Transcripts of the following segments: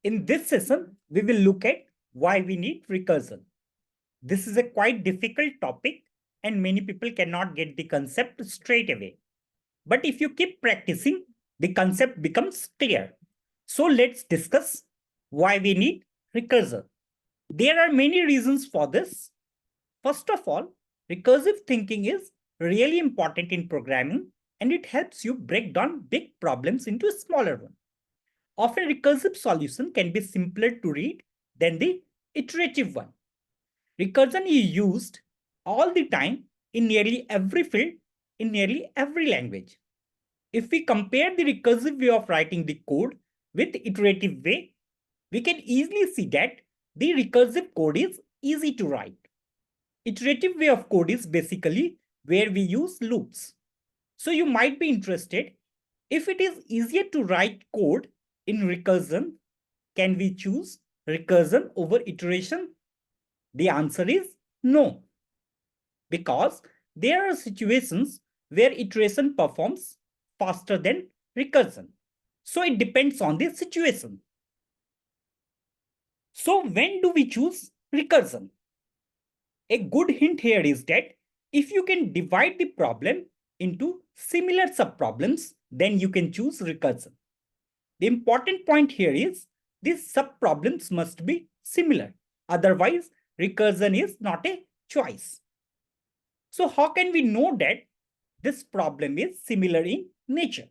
In this session, we will look at why we need recursion. This is a quite difficult topic and many people cannot get the concept straight away. But if you keep practicing, the concept becomes clear. So let's discuss why we need recursion. There are many reasons for this. First of all, recursive thinking is really important in programming and it helps you break down big problems into smaller ones. Often recursive solution can be simpler to read than the iterative one. Recursion is used all the time in nearly every field, in nearly every language. If we compare the recursive way of writing the code with the iterative way, we can easily see that the recursive code is easy to write. Iterative way of code is basically where we use loops. So you might be interested, if it is easier to write code in recursion, can we choose recursion over iteration? The answer is no, because there are situations where iteration performs faster than recursion. So it depends on the situation. So when do we choose recursion? A good hint here is that if you can divide the problem into similar subproblems, then you can choose recursion. The important point here is these subproblems must be similar. Otherwise, recursion is not a choice. So how can we know that this problem is similar in nature?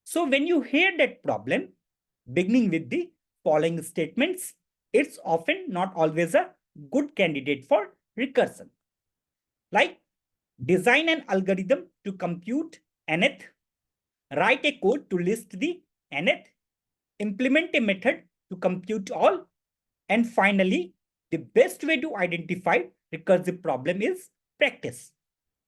So when you hear that problem, beginning with the following statements, it's often not always a good candidate for recursion. Like design an algorithm to compute nth, write a code to list the nth, implement a method to compute all, and finally, the best way to identify recursive problem is practice.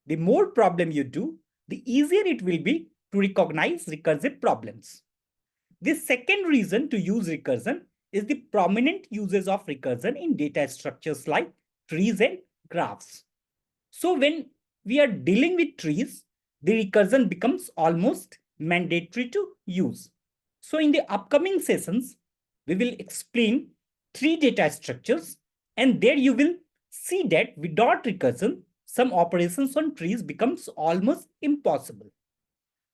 The more problem you do, the easier it will be to recognize recursive problems. The second reason to use recursion is the prominent uses of recursion in data structures like trees and graphs. So when we are dealing with trees, the recursion becomes almost mandatory to use. So in the upcoming sessions, we will explain tree data structures, and there you will see that without recursion, some operations on trees becomes almost impossible.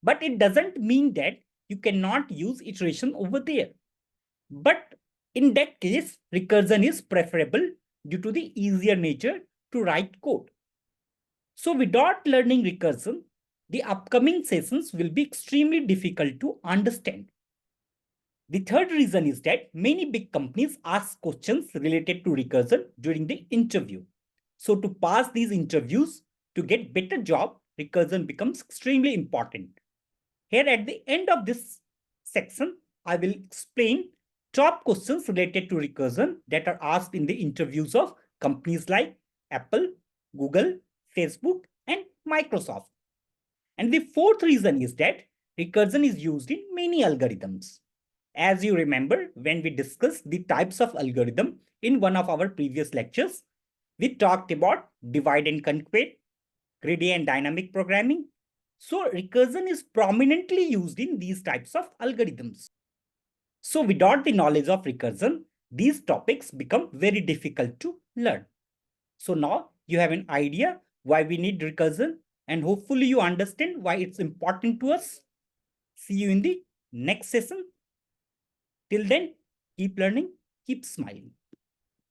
But it doesn't mean that you cannot use iteration over there. But in that case, recursion is preferable due to the easier nature to write code. So without learning recursion, the upcoming sessions will be extremely difficult to understand. The third reason is that many big companies ask questions related to recursion during the interview. So to pass these interviews, to get better job, recursion becomes extremely important. Here at the end of this section, I will explain top questions related to recursion that are asked in the interviews of companies like Apple, Google, Facebook, and Microsoft. And the fourth reason is that recursion is used in many algorithms. As you remember, when we discussed the types of algorithm in one of our previous lectures, we talked about divide and conquer, greedy and dynamic programming. So recursion is prominently used in these types of algorithms. So without the knowledge of recursion, these topics become very difficult to learn. So now you have an idea why we need recursion, and hopefully you understand why it's important to us. See you in the next session. Till then, keep learning, keep smiling.